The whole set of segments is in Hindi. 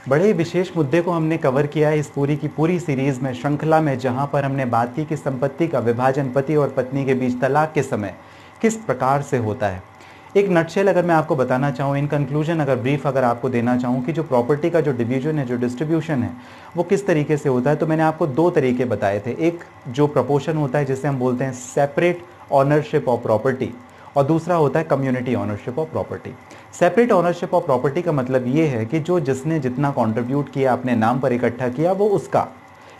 बड़े ही विशेष मुद्दे को हमने कवर किया है इस पूरी की पूरी सीरीज में, श्रृंखला में, जहां पर हमने बात की कि संपत्ति का विभाजन पति और पत्नी के बीच तलाक के समय किस प्रकार से होता है। एक नटशेल अगर मैं आपको बताना चाहूँ, इन कंक्लूजन अगर ब्रीफ अगर आपको देना चाहूँ कि जो प्रॉपर्टी का जो डिवीजन है, जो डिस्ट्रीब्यूशन है, वो किस तरीके से होता है, तो मैंने आपको दो तरीके बताए थे। एक जो प्रपोर्शन होता है जिसे हम बोलते हैं सेपरेट ऑनरशिप ऑफ प्रॉपर्टी, और दूसरा होता है community ownership of property. Separate ownership of property का मतलब ये है कि जो जिसने जितना कंट्रीब्यूट किया, अपने नाम पर इकट्ठा किया, वो उसका।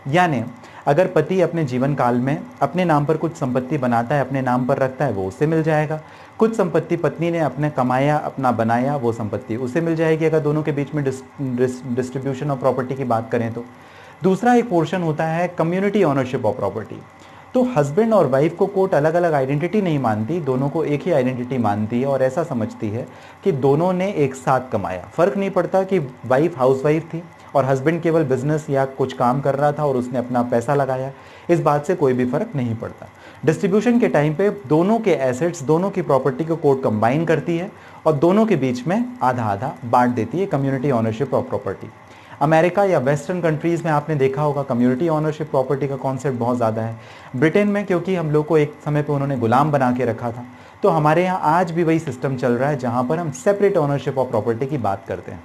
यानी अगर पति अपने जीवन काल में अपने नाम पर कुछ संपत्ति बनाता है, अपने नाम पर रखता है, वो उसे मिल जाएगा। कुछ संपत्ति पत्नी ने अपने कमाया, अपना बनाया, वो संपत्ति उसे मिल जाएगी, अगर दोनों के बीच में डिस्ट्रीब्यूशन ऑफ प्रॉपर्टी की बात करें तो। दूसरा एक पोर्शन होता है कम्युनिटी ऑनरशिप ऑफ प्रॉपर्टी। तो हस्बैंड और वाइफ को कोर्ट अलग अलग आइडेंटिटी नहीं मानती, दोनों को एक ही आइडेंटिटी मानती है और ऐसा समझती है कि दोनों ने एक साथ कमाया। फ़र्क नहीं पड़ता कि वाइफ हाउसवाइफ थी और हस्बैंड केवल बिजनेस या कुछ काम कर रहा था और उसने अपना पैसा लगाया, इस बात से कोई भी फ़र्क नहीं पड़ता। डिस्ट्रीब्यूशन के टाइम पे दोनों के एसेट्स, दोनों की प्रॉपर्टी को कोर्ट कंबाइन करती है और दोनों के बीच में आधा आधा बांट देती है, community ownership of property. America या वेस्टर्न कंट्रीज़ में आपने देखा होगा कम्युनिटी ऑनरशिप प्रॉपर्टी का कॉन्सेप्ट बहुत ज़्यादा है। ब्रिटेन में क्योंकि हम लोग को एक समय पे उन्होंने गुलाम बना के रखा था, तो हमारे यहाँ आज भी वही सिस्टम चल रहा है जहाँ पर हम सेपरेट ऑनरशिप ऑफ प्रॉपर्टी की बात करते हैं।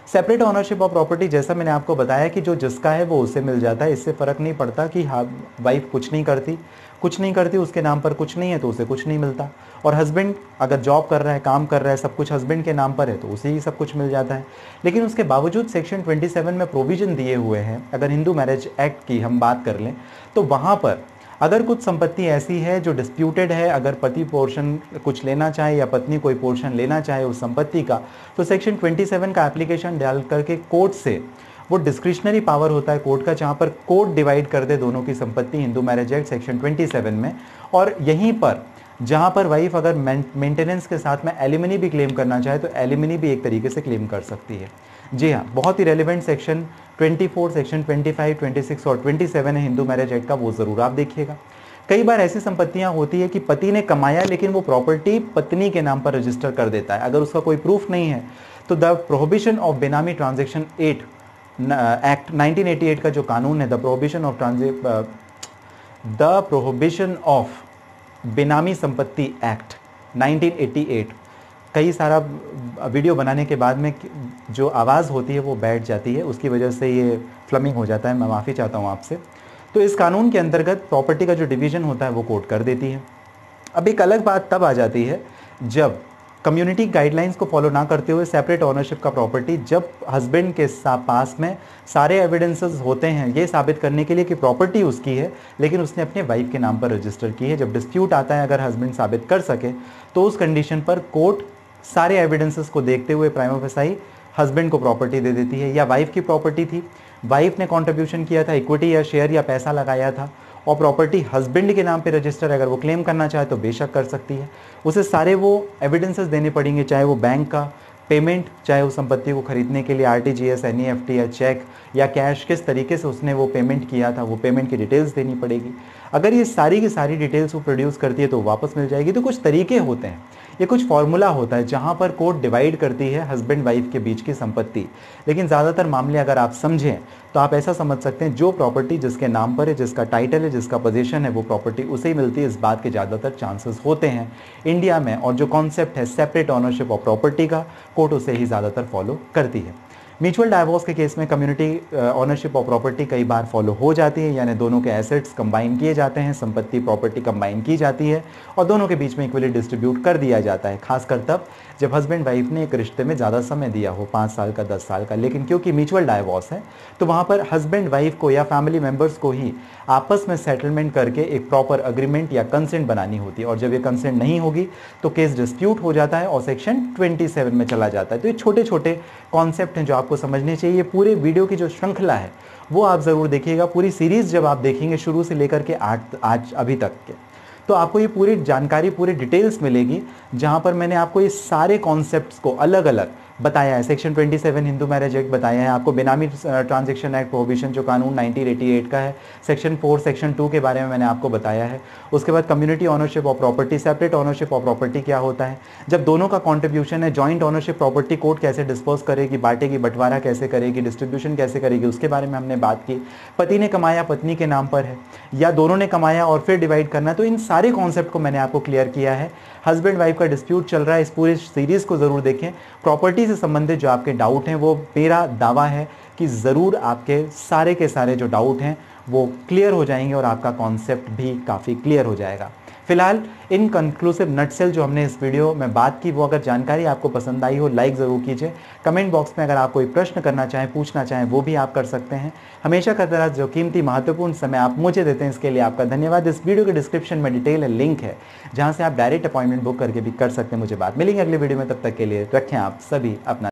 सेपरेट ऑनरशिप ऑफ प्रॉपर्टी, जैसा मैंने आपको बताया कि जो जिसका है वो उसे मिल जाता है, इससे फ़र्क नहीं पड़ता कि हाँ वाइफ कुछ नहीं करती, उसके नाम पर कुछ नहीं है तो उसे कुछ नहीं मिलता। और हस्बैंड अगर जॉब कर रहा है, काम कर रहा है, सब कुछ हस्बैंड के नाम पर है तो उसे ही सब कुछ मिल जाता है। लेकिन उसके बावजूद सेक्शन 27 में प्रोविज़न दिए हुए हैं, अगर हिंदू मैरिज एक्ट की हम बात कर लें तो वहाँ पर अगर कुछ संपत्ति ऐसी है जो डिस्प्यूटेड है, अगर पति पोर्शन कुछ लेना चाहे या पत्नी कोई पोर्शन लेना चाहे उस संपत्ति का, तो सेक्शन 27 का एप्लीकेशन डाल करके कोर्ट से, वो डिस्क्रिशनरी पावर होता है कोर्ट का, जहाँ पर कोर्ट डिवाइड कर दे दोनों की संपत्ति हिंदू मैरिज एक्ट सेक्शन 27 में। और यहीं पर जहाँ पर वाइफ अगर मेंटेनेंस के साथ में एलिमनी भी क्लेम करना चाहे तो एलिमनी भी एक तरीके से क्लेम कर सकती है। जी हाँ, बहुत ही रेलिवेंट सेक्शन 24, सेक्शन 25, 26 और 27 है हिंदू मैरिज एक्ट का, वो ज़रूर आप देखिएगा। कई बार ऐसी संपत्तियां होती है कि पति ने कमाया लेकिन वो प्रॉपर्टी पत्नी के नाम पर रजिस्टर कर देता है, अगर उसका कोई प्रूफ नहीं है तो द प्रोहिबिशन ऑफ बेनामी ट्रांजेक्शन एक्ट 1988 का जो कानून है, द प्रोहिबिशन ऑफ बेनामी संपत्ति एक्ट 1988, कई सारा वीडियो बनाने के बाद में जो आवाज़ होती है वो बैठ जाती है, उसकी वजह से ये फ्लमिंग हो जाता है, मैं माफ़ी चाहता हूँ आपसे। तो इस कानून के अंतर्गत प्रॉपर्टी का जो डिवीज़न होता है वो कोर्ट कर देती है। अब एक अलग बात तब आ जाती है जब कम्युनिटी गाइडलाइंस को फॉलो ना करते हुए सेपरेट ऑनरशिप का प्रॉपर्टी, जब हस्बैंड के पास में सारे एविडेंसेस होते हैं ये साबित करने के लिए कि प्रॉपर्टी उसकी है लेकिन उसने अपने वाइफ के नाम पर रजिस्टर की है, जब डिस्प्यूट आता है अगर हस्बैंड साबित कर सके तो उस कंडीशन पर कोर्ट सारे एविडेंसेस को देखते हुए प्राइमा फेसाई हस्बैंड को प्रॉपर्टी दे देती है। या वाइफ की प्रॉपर्टी थी, वाइफ ने कंट्रीब्यूशन किया था, इक्विटी या शेयर या पैसा लगाया था और प्रॉपर्टी हस्बैंड के नाम पे रजिस्टर, अगर वो क्लेम करना चाहे तो बेशक कर सकती है। उसे सारे वो एविडेंसेस देने पड़ेंगे, चाहे वो बैंक का पेमेंट, चाहे उस संपत्ति को खरीदने के लिए आरटीजीएस, एनईएफटी या चेक या कैश, किस तरीके से उसने वो पेमेंट किया था, वो पेमेंट की डिटेल्स देनी पड़ेगी। अगर ये सारी की सारी डिटेल्स वो प्रोड्यूस करती है तो वापस मिल जाएगी। तो कुछ तरीके होते हैं, ये कुछ फॉर्मूला होता है जहाँ पर कोर्ट डिवाइड करती है हस्बैंड वाइफ के बीच की संपत्ति। लेकिन ज़्यादातर मामले अगर आप समझें तो आप ऐसा समझ सकते हैं जो प्रॉपर्टी जिसके नाम पर है, जिसका टाइटल है, जिसका पोजीशन है, वो प्रॉपर्टी उसे ही मिलती है, इस बात के ज़्यादातर चांसेस होते हैं इंडिया में। और जो कॉन्सेप्ट है सेपरेट ऑनरशिप ऑफ प्रॉपर्टी का, कोर्ट उसे ही ज़्यादातर फॉलो करती है। म्यूचुअल डाइवोर्स के केस में कम्युनिटी ऑनरशिप ऑफ प्रॉपर्टी कई बार फॉलो हो जाती है, यानी दोनों के एसेट्स कंबाइन किए जाते हैं, संपत्ति प्रॉपर्टी कंबाइन की जाती है और दोनों के बीच में इक्वली डिस्ट्रीब्यूट कर दिया जाता है, खासकर तब जब हस्बैंड वाइफ ने एक रिश्ते में ज़्यादा समय दिया हो, 5 साल का, 10 साल का। लेकिन क्योंकि म्यूचुअल डाइवोर्स है तो वहाँ पर हस्बैंड वाइफ को या फैमिली मेम्बर्स को ही आपस में सेटलमेंट करके एक प्रॉपर अग्रीमेंट या कंसेंट बनानी होती है और जब ये कंसेंट नहीं होगी तो केस डिस्प्यूट हो जाता है और सेक्शन 27 में चला जाता है। तो ये छोटे छोटे कॉन्सेप्ट हैं जो आपको समझने चाहिए। पूरे वीडियो की जो श्रृंखला है वो आप ज़रूर देखिएगा, पूरी सीरीज़ जब आप देखेंगे शुरू से लेकर के आज अभी तक के, तो आपको ये पूरी जानकारी, पूरी डिटेल्स मिलेगी जहाँ पर मैंने आपको ये सारे कॉन्सेप्ट्स को अलग अलग बताया है। सेक्शन 27 हिंदू मैरिज एक्ट बताया है आपको, बेनामी ट्रांजैक्शन एक्ट प्रोहिबिशन जो कानून 1988 का है, सेक्शन 4 सेक्शन 2 के बारे में मैंने आपको बताया है। उसके बाद community ownership of property, separate ownership of property क्या होता है, जब दोनों का कॉन्ट्रीब्यूशन है, जॉइंट ऑनरशिप प्रॉपर्टी कोर्ट कैसे डिस्पोज करेगी, बांटेगी, बंटवारा कैसे करेगी, डिस्ट्रीब्यूशन कैसे करेगी, उसके बारे में हमने बात की। पति ने कमाया पत्नी के नाम पर है या दोनों ने कमाया और फिर डिवाइड करना, तो इन सारे कॉन्सेप्ट को मैंने आपको क्लियर किया है। हस्बैंड वाइफ का डिस्प्यूट चल रहा है, इस पूरे सीरीज को जरूर देखें। प्रॉपर्टी से संबंधित जो आपके डाउट हैं, वो मेरा दावा है कि ज़रूर आपके सारे के सारे जो डाउट हैं वो क्लियर हो जाएंगे और आपका कॉन्सेप्ट भी काफ़ी क्लियर हो जाएगा। फिलहाल इन कंक्लूसिव नटसेल जो हमने इस वीडियो में बात की, वो अगर जानकारी आपको पसंद आई हो लाइक ज़रूर कीजिए। कमेंट बॉक्स में अगर आप कोई प्रश्न करना चाहें, पूछना चाहें, वो भी आप कर सकते हैं। हमेशा की तरह जो कीमती महत्वपूर्ण समय आप मुझे देते हैं, इसके लिए आपका धन्यवाद। इस वीडियो के डिस्क्रिप्शन में डिटेल लिंक है जहाँ से आप डायरेक्ट अपॉइंटमेंट बुक करके भी कर सकते हैं मुझे बात। मिलेंगे अगले वीडियो में, तब तक के लिए रखें आप सभी अपना